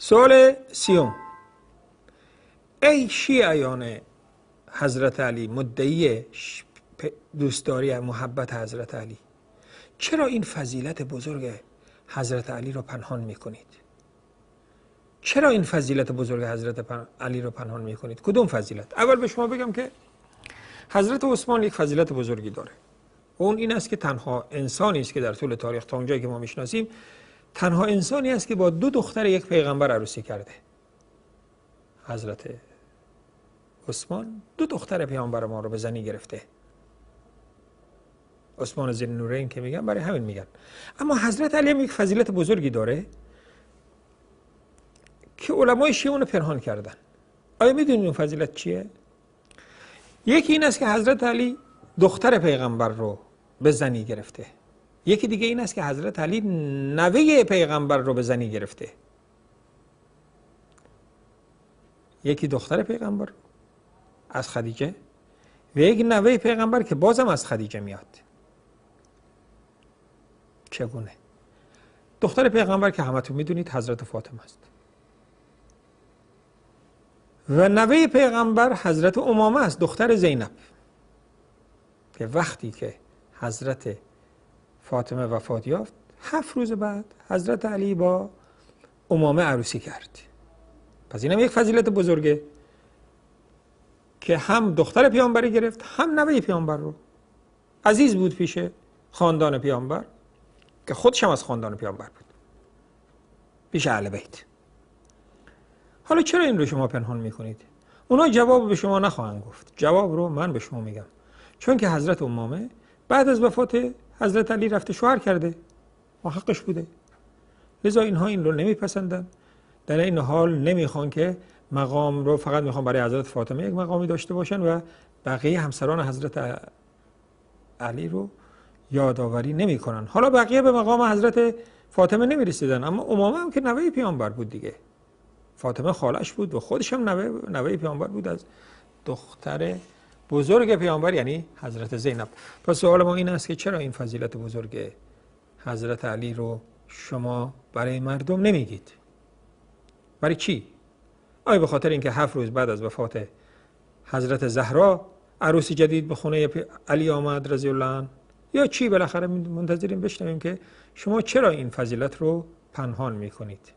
سوال سیوم: ای شیعیان حضرت علی مدعی دوستداری محبت حضرت علی، چرا این فضیلت بزرگ حضرت علی را پنهان میکنید؟ چرا این فضیلت بزرگ حضرت علی را پنهان میکنید؟ کدوم فضیلت؟ اول به شما بگم که حضرت عثمان یک فضیلت بزرگی داره. اون این است که تنها انسانی است که در طول تاریخ تا اونجایی که ما میشناسیم تنها انسانی است که با 2 دختر یک پیغمبر عروسی کرده. حضرت عثمان 2 دختر پیامبر ما رو به زنی گرفته. عثمان ذوالنورین که میگن برای همین میگن. اما حضرت علی هم یک فضیلت بزرگی داره که علمای شیعه اون پنهان کردن. آیا میدونید اون فضیلت چیه؟ یکی این است که حضرت علی دختر پیغمبر رو به زنی گرفته. یکی دیگه این است که حضرت علی نوه پیغمبر رو به زنی گرفته. یکی دختر پیغمبر از خدیجه و یک نوه پیغمبر که بازم از خدیجه میاد. چگونه؟ دختر پیغمبر که همتون میدونید حضرت فاطمه است و نوه پیغمبر حضرت امامه است، دختر زینب، که وقتی که حضرت فاطمه وفات یافت 7 روز بعد حضرت علی با امامه عروسی کرد. پس اینم یک فضیلت بزرگه که هم دختر پیامبری گرفت هم نوه پیامبر رو. عزیز بود پیش خاندان پیامبر که خودش هم از خاندان پیامبر بود، پیش اهل بیت. حالا چرا این رو شما پنهان میکنید؟ اونا جواب به شما نخواهند گفت، جواب رو من به شما میگم. چون که حضرت امامه بعد از وفات حضرت علی رفته شوهر کرده و حقش بوده، لذا اینها این رو نمیپسندن. در این حال نمیخوان که مقام رو، فقط میخوان برای حضرت فاطمه یک مقامی داشته باشن و بقیه همسران حضرت علی رو یادآوری نمیکنن. حالا بقیه به مقام حضرت فاطمه نمیرسیدن، اما امامه هم که نوه پیامبر بود دیگه، فاطمه خالش بود و خودش هم نوه پیامبر بود از دختر بزرگ پیامبر یعنی حضرت زینب. پس سوال ما این است که چرا این فضیلت بزرگ حضرت علی رو شما برای مردم نمیگید؟ برای چی؟ آیا به خاطر اینکه 7 روز بعد از وفات حضرت زهرا عروسی جدید به خونه علی آمد رضی الله عنه، یا چی؟ بالاخره منتظریم بشنویم که شما چرا این فضیلت رو پنهان میکنید.